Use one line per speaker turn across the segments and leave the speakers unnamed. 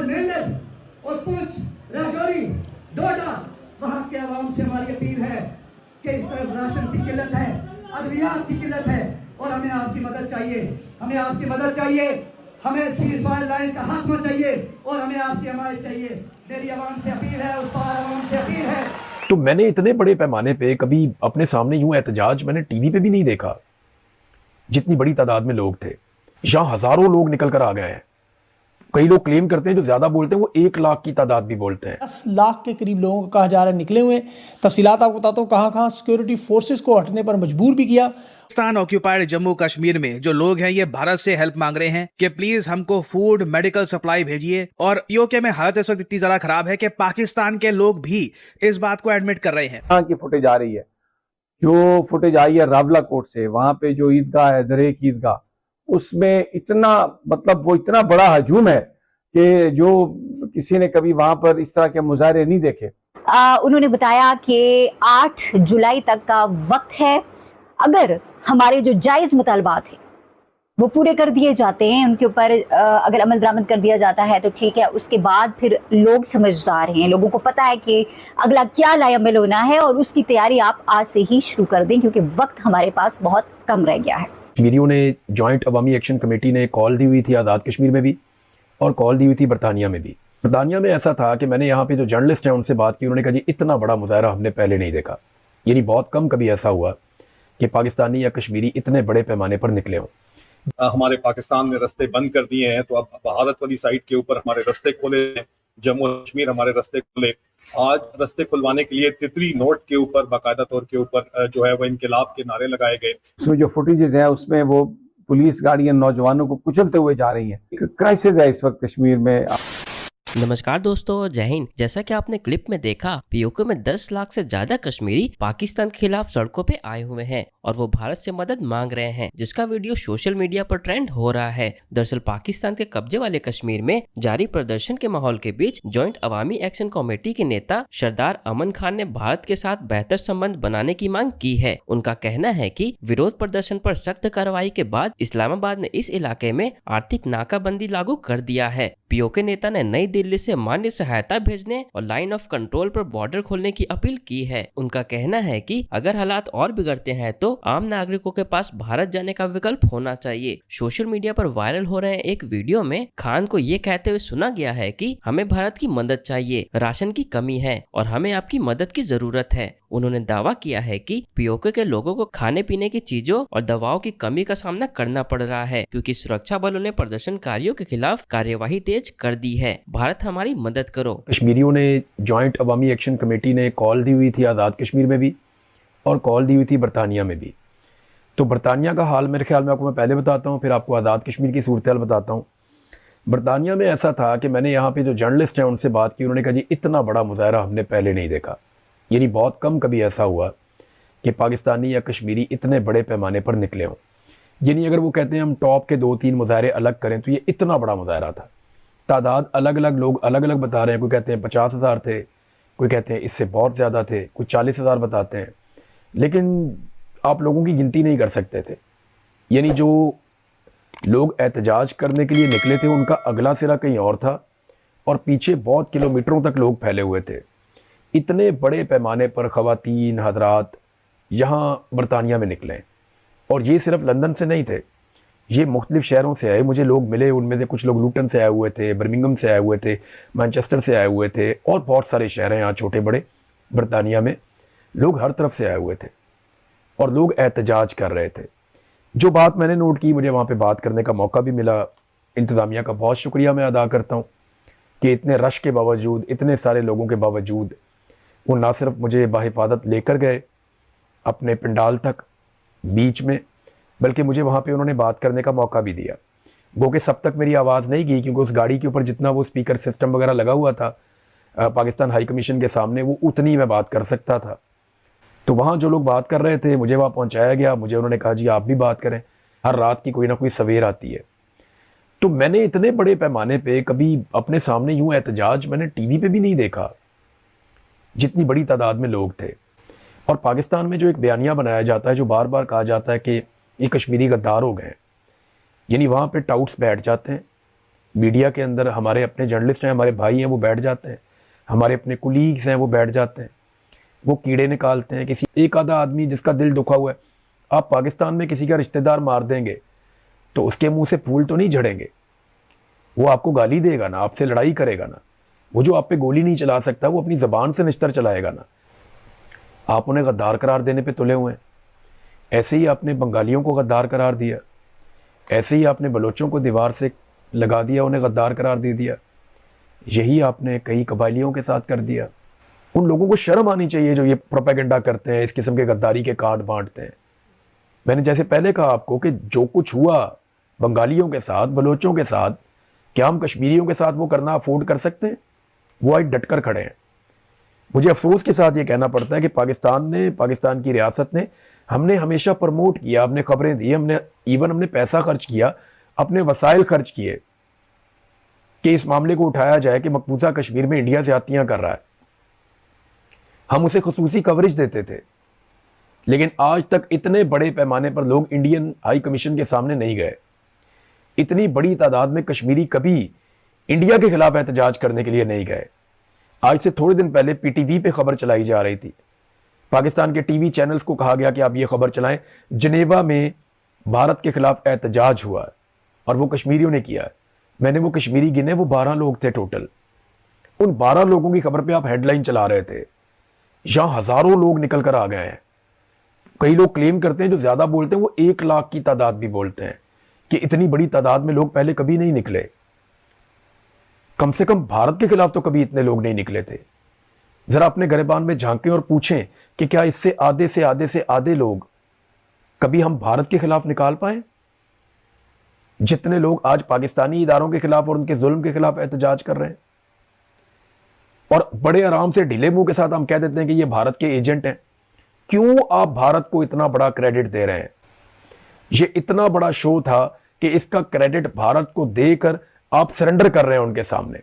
मेंढक और पुंछ, राजौरी, डोडा, वहां के आवाम से हमारी अपील है कि इस तरफ राशन की किल्लत है, अद्वियात की किल्लत है और हमें आपकी मदद चाहिए, हमें आपकी मदद चाहिए, हमें सीज़फायर लाइन का खात्मा चाहिए और हमें आपकी हमायत चाहिए। मेरी आवाम से अपील है, उस पार आवाम से अपील है।
तो मैंने इतने बड़े पैमाने पे कभी अपने सामने यूं एहतजाज मैंने टीवी पे भी नहीं देखा, जितनी बड़ी तादाद में लोग थे। यहाँ हजारों लोग निकल कर आ गए हैं। कई लोग क्लेम करते हैं, जो ज्यादा बोलते हैं वो 1 लाख की तादाद भी बोलते हैं।
10 लाख के करीब लोगों को कहा जा रहा है निकले हुए। तफसीलात आपको बताता हूँ, कहाँ सिक्योरिटी फोर्सेस को हटने पर मजबूर भी किया।
पाकिस्तान ऑक्यूपाइड जम्मू कश्मीर में जो लोग हैं ये भारत से हेल्प मांग रहे हैं कि प्लीज हमको फूड मेडिकल सप्लाई भेजिए। और पीओके में हालत इस वक्त इतनी ज्यादा खराब है कि पाकिस्तान के लोग भी इस बात को एडमिट कर रहे हैं।
यहाँ की फुटेज आ रही है, जो फुटेज आई है रावला कोट से, वहां पे जो ईदगाह है दरेक ईदगाह, उसमें इतना मतलब वो इतना बड़ा हजूम है कि जो किसी ने कभी वहां पर इस तरह के मुजाहरे नहीं देखे।
उन्होंने बताया कि 8 जुलाई तक का वक्त है। अगर हमारे जो जायज मुतालबात हैं वो पूरे कर दिए जाते हैं, उनके ऊपर अगर अमल दरामद कर दिया जाता है तो ठीक है। उसके बाद फिर लोग समझदार हैं, लोगों को पता है कि अगला क्या लाएअमल होना है और उसकी तैयारी आप आज से ही शुरू कर दें, क्योंकि वक्त हमारे पास बहुत कम रह गया है।
कश्मीरियों ने जॉइंट अवामी एक्शन कमेटी ने कॉल दी हुई थी आज़ाद कश्मीर में भी और कॉल दी हुई थी बरतानिया में भी। बरतानिया में ऐसा था कि मैंने यहाँ पे जो जर्नलिस्ट हैं उनसे बात की, उन्होंने कहा जी इतना बड़ा मुजाहरा हमने पहले नहीं देखा। यानी बहुत कम कभी ऐसा हुआ कि पाकिस्तानी या कश्मीरी इतने बड़े पैमाने पर निकले हों।
हमारे पाकिस्तान ने रास्ते बंद कर दिए हैं, तो अब भारत वाली साइड के ऊपर हमारे रास्ते खोले हैं, जम्मू कश्मीर हमारे रास्ते खोले। आज रास्ते खुलवाने के लिए तितली नोट के ऊपर बाकायदा तौर के ऊपर जो है वो इनकलाब के नारे लगाए गए।
उसमें जो फुटेजेस है उसमें वो पुलिस गाड़ियां नौजवानों को कुचलते हुए जा रही हैं। एक क्राइसिस है इस वक्त कश्मीर में।
नमस्कार दोस्तों, जय हिंद। जैसा कि आपने क्लिप में देखा, पीओके में 10 लाख से ज्यादा कश्मीरी पाकिस्तान के खिलाफ सड़कों पे आए हुए हैं और वो भारत से मदद मांग रहे हैं, जिसका वीडियो सोशल मीडिया पर ट्रेंड हो रहा है। दरअसल पाकिस्तान के कब्जे वाले कश्मीर में जारी प्रदर्शन के माहौल के बीच जॉइंट अवामी एक्शन कमेटी के नेता सरदार अमन खान ने भारत के साथ बेहतर संबंध बनाने की मांग की है। उनका कहना है कि विरोध प्रदर्शन पर सख्त कार्रवाई के बाद इस्लामाबाद ने इस इलाके में आर्थिक नाकाबंदी लागू कर दिया है। पीओके नेता ने नई दिल्ली से मान्य सहायता भेजने और लाइन ऑफ कंट्रोल पर बॉर्डर खोलने की अपील की है। उनका कहना है कि अगर हालात और बिगड़ते हैं तो आम नागरिकों के पास भारत जाने का विकल्प होना चाहिए। सोशल मीडिया पर वायरल हो रहे एक वीडियो में खान को ये कहते हुए सुना गया है कि हमें भारत की मदद चाहिए, राशन की कमी है और हमें आपकी मदद की जरूरत है। उन्होंने दावा किया है कि पीओके के लोगों को खाने पीने की चीजों और दवाओं की कमी का सामना करना पड़ रहा है, क्योंकि सुरक्षा बलों ने प्रदर्शनकारियों के खिलाफ कार्यवाही तेज कर दी है। भारत हमारी मदद करो।
कश्मीरियों ने जॉइंट अवामी एक्शन कमेटी ने कॉल दी हुई थी आज़ाद कश्मीर में भी और कॉल दी हुई थी बरतानिया में भी। तो बरतानिया का हाल मेरे ख्याल में आपको मैं पहले बताता हूँ, फिर आपको आज़ाद कश्मीर की सूरत हाल बताता हूँ। बरतानिया में ऐसा था कि मैंने यहाँ पे जो जर्नलिस्ट हैं उनसे बात की, उन्होंने कहा जी इतना बड़ा मुजाहरा हमने पहले नहीं देखा। यानी बहुत कम कभी ऐसा हुआ कि पाकिस्तानी या कश्मीरी इतने बड़े पैमाने पर निकले हों। यानी अगर वो कहते हैं हम टॉप के 2-3 मुजाहरे अलग करें तो ये इतना बड़ा मुजाहरा था। तादाद अलग अलग लोग अलग अलग बता रहे हैं, कोई कहते हैं 50,000 थे, कोई कहते हैं इससे बहुत ज़्यादा थे, कोई 40,000 बताते हैं, लेकिन आप लोगों की गिनती नहीं कर सकते थे। यानी जो लोग एहतजाज करने के लिए निकले थे उनका अगला सिरा कहीं और था और पीछे बहुत किलोमीटरों तक लोग फैले हुए थे। इतने बड़े पैमाने पर ख़वातीन हजरात यहाँ बरतानिया में निकले और ये सिर्फ लंदन से नहीं थे, ये मुख्तलिफ़ शहरों से आए। मुझे लोग मिले, उनमें से कुछ लोग लूटन से आए हुए थे, बर्मिंघम से आए हुए थे, मैनचेस्टर से आए हुए थे और बहुत सारे शहर हैं यहाँ छोटे बड़े बरतानिया में। लोग हर तरफ से आए हुए थे और लोग एहतजाज कर रहे थे। जो बात मैंने नोट की, मुझे वहाँ पे बात करने का मौका भी मिला। इंतज़ामिया का बहुत शुक्रिया मैं अदा करता हूँ कि इतने रश के बावजूद, इतने सारे लोगों के बावजूद वो ना सिर्फ मुझे बाहिफाजत लेकर गए अपने पंडाल तक बीच में, बल्कि मुझे वहाँ पे उन्होंने बात करने का मौका भी दिया। गो कि सब तक मेरी आवाज़ नहीं गई, क्योंकि उस गाड़ी के ऊपर जितना वो स्पीकर सिस्टम वगैरह लगा हुआ था पाकिस्तान हाई कमीशन के सामने, वो उतनी मैं बात कर सकता था। तो वहाँ जो लोग बात कर रहे थे मुझे वहाँ पहुँचाया गया। मुझे उन्होंने कहा जी आप भी बात करें, हर रात की कोई ना कोई सवेर आती है। तो मैंने इतने बड़े पैमाने पे कभी अपने सामने यूँ एहतजाज मैंने टीवी पे भी नहीं देखा, जितनी बड़ी तादाद में लोग थे। और पाकिस्तान में जो एक बयानिया बनाया जाता है, जो बार बार कहा जाता है कि ये कश्मीरी गद्दार हो गए, यानी वहाँ पे टाउट्स बैठ जाते हैं, मीडिया के अंदर हमारे अपने जर्नलिस्ट हैं, हमारे भाई हैं, वो बैठ जाते हैं, हमारे अपने कुलीग्स हैं वो बैठ जाते हैं, वो कीड़े निकालते हैं। किसी एक आधा आदमी जिसका दिल दुखा हुआ है, आप पाकिस्तान में किसी का रिश्तेदार मार देंगे तो उसके मुंह से फूल तो नहीं झड़ेंगे, वो आपको गाली देगा ना, आपसे लड़ाई करेगा ना। वो जो आप पे गोली नहीं चला सकता वो अपनी ज़बान से निश्तर चलाएगा ना। आप उन्हें गद्दार करार देने पे तुले हुए हैं। ऐसे ही आपने बंगालियों को गद्दार करार दिया, ऐसे ही आपने बलोचों को दीवार से लगा दिया, उन्हें गद्दार करार दे दिया। यही आपने कई कबायलियों के साथ कर दिया। उन लोगों को शर्म आनी चाहिए जो ये प्रोपेगेंडा करते हैं, इस किस्म के गद्दारी के कार्ड बांटते हैं। मैंने जैसे पहले कहा आपको कि जो कुछ हुआ बंगालियों के साथ, बलोचों के साथ, क्या हम कश्मीरियों के साथ वो करना अफोर्ड कर सकते हैं? वो आज डट कर खड़े हैं। मुझे अफसोस के साथ ये कहना पड़ता है कि पाकिस्तान की रियासत ने, हमने हमेशा प्रमोट किया, हमने खबरें दी, हमने पैसा खर्च किया, अपने वसाइल खर्च किए कि इस मामले को उठाया जाए कि मकबूजा कश्मीर में इंडिया ज़्यादतियां कर रहा है। हम उसे खुसूसी कवरेज देते थे, लेकिन आज तक इतने बड़े पैमाने पर लोग इंडियन हाई कमीशन के सामने नहीं गए। इतनी बड़ी तादाद में कश्मीरी कभी इंडिया के खिलाफ एहतजाज करने के लिए नहीं गए। आज से थोड़े दिन पहले पीटीवी पे खबर चलाई जा रही थी, पाकिस्तान के टीवी चैनल्स को कहा गया कि आप ये खबर चलाएं, जनेवा में भारत के खिलाफ एहतजाज हुआ है और वो कश्मीरियों ने किया है। मैंने वो कश्मीरी गिने, वो 12 लोग थे टोटल। उन 12 लोगों की खबर पे आप हेडलाइन चला रहे थे, यहां हजारों लोग निकल कर आ गए हैं। कई लोग क्लेम करते हैं, जो ज्यादा बोलते हैं वो 1 लाख की तादाद भी बोलते हैं कि इतनी बड़ी तादाद में लोग पहले कभी नहीं निकले। कम से कम भारत के खिलाफ तो कभी इतने लोग नहीं निकले थे। जरा अपने गिरबान में झांकें और पूछें कि क्या इससे आधे से आधे लोग कभी हम भारत के खिलाफ निकाल पाए? जितने लोग आज पाकिस्तानी इदारों के खिलाफ और उनके जुल्म के खिलाफ एहतजाज कर रहे हैं, और बड़े आराम से ढीले मुंह के साथ हम कह देते हैं कि ये भारत के एजेंट हैं। क्यों आप भारत को इतना बड़ा क्रेडिट दे रहे हैं? ये इतना बड़ा शो था कि इसका क्रेडिट भारत को देकर आप सरेंडर कर रहे हैं उनके सामने।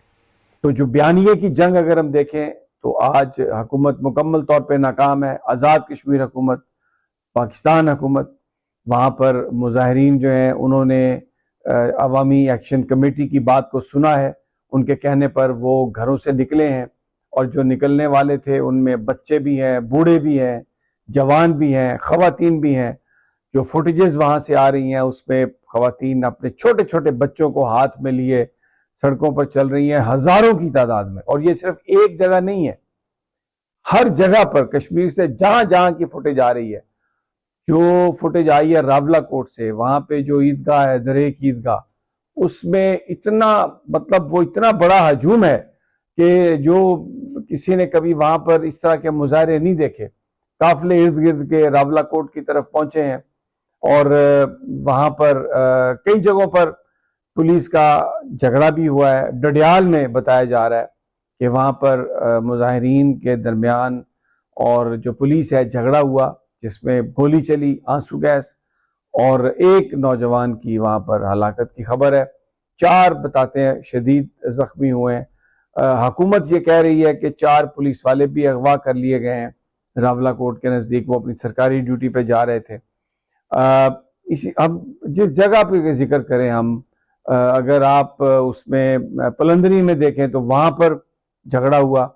तो जो बयानिए की जंग अगर हम देखें तो आज हुकूमत मुकम्मल तौर पे नाकाम है। आज़ाद कश्मीर हुकूमत, पाकिस्तान हुकूमत, वहाँ पर मुजाहिरीन जो हैं उन्होंने अवामी एक्शन कमेटी की बात को सुना है। उनके कहने पर वो घरों से निकले हैं, और जो निकलने वाले थे उनमें बच्चे भी हैं, बूढ़े भी हैं, जवान भी हैं, ख़वातीन भी हैं। जो फुटेजेस वहाँ से आ रही हैं उसमें ख़वातीन अपने छोटे छोटे बच्चों को हाथ में लिए सड़कों पर चल रही हैं, हज़ारों की तादाद में। और ये सिर्फ एक जगह नहीं है, हर जगह पर कश्मीर से जहाँ जहाँ की फुटेज आ रही है। जो फुटेज आई है रावला कोट से, वहाँ पे जो ईदगाह है दरेक ईदगाह, उसमें इतना मतलब वो इतना बड़ा हजूम है कि जो किसी ने कभी वहाँ पर इस तरह के मुजाहरे नहीं देखे। काफिले इर्द गिर्द के रावला कोट की तरफ पहुंचे हैं, और वहाँ पर कई जगहों पर पुलिस का झगड़ा भी हुआ है। डडियाल में बताया जा रहा है कि वहाँ पर मुजाहिरीन के दरमियान और जो पुलिस है झगड़ा हुआ, जिसमें गोली चली, आंसू गैस, और एक नौजवान की वहाँ पर हलाकत की खबर है। 4 बताते हैं शदीद जख्मी हुए हैं। हुकूमत ये कह रही है कि 4 पुलिस वाले भी अगवा कर लिए गए हैं रावला कोट के नज़दीक, वो अपनी सरकारी ड्यूटी पे जा रहे थे। इसी हम जिस जगह पे जिक्र करें हम, अगर आप उसमें पलंदरी में देखें तो वहाँ पर झगड़ा हुआ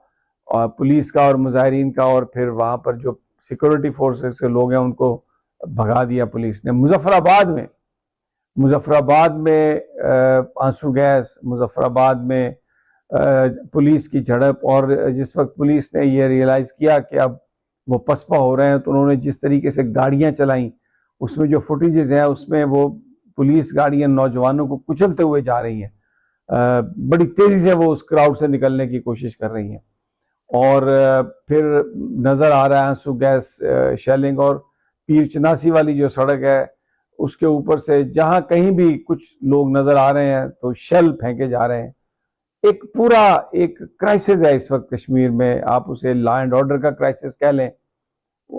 और पुलिस का और मुजाहिरीन का, और फिर वहाँ पर जो सिक्योरिटी फोर्सेस के लोग हैं उनको भगा दिया पुलिस ने। मुजफ्फराबाद में आंसू गैस, मुजफ्फराबाद में पुलिस की झड़प, और जिस वक्त पुलिस ने ये रियलाइज़ किया कि अब वो पसपा हो रहे हैं तो उन्होंने जिस तरीके से गाड़ियां चलाई, उसमें जो फुटेजेस हैं उसमें वो पुलिस गाड़ियां नौजवानों को कुचलते हुए जा रही हैं। बड़ी तेज़ी से वो उस क्राउड से निकलने की कोशिश कर रही हैं, और फिर नज़र आ रहा है आंसू गैस शेलिंग। और पीर चनासी वाली जो सड़क है उसके ऊपर से जहाँ कहीं भी कुछ लोग नज़र आ रहे हैं तो शेल फेंके जा रहे हैं। एक पूरा एक क्राइसिस है इस वक्त कश्मीर में, आप उसे लॉ एंड ऑर्डर का क्राइसिस कह लें।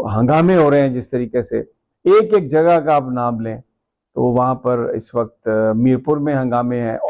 हंगामे हो रहे हैं जिस तरीके से, एक एक जगह का आप नाम लें तो वहाँ पर इस वक्त मीरपुर में हंगामे हैं।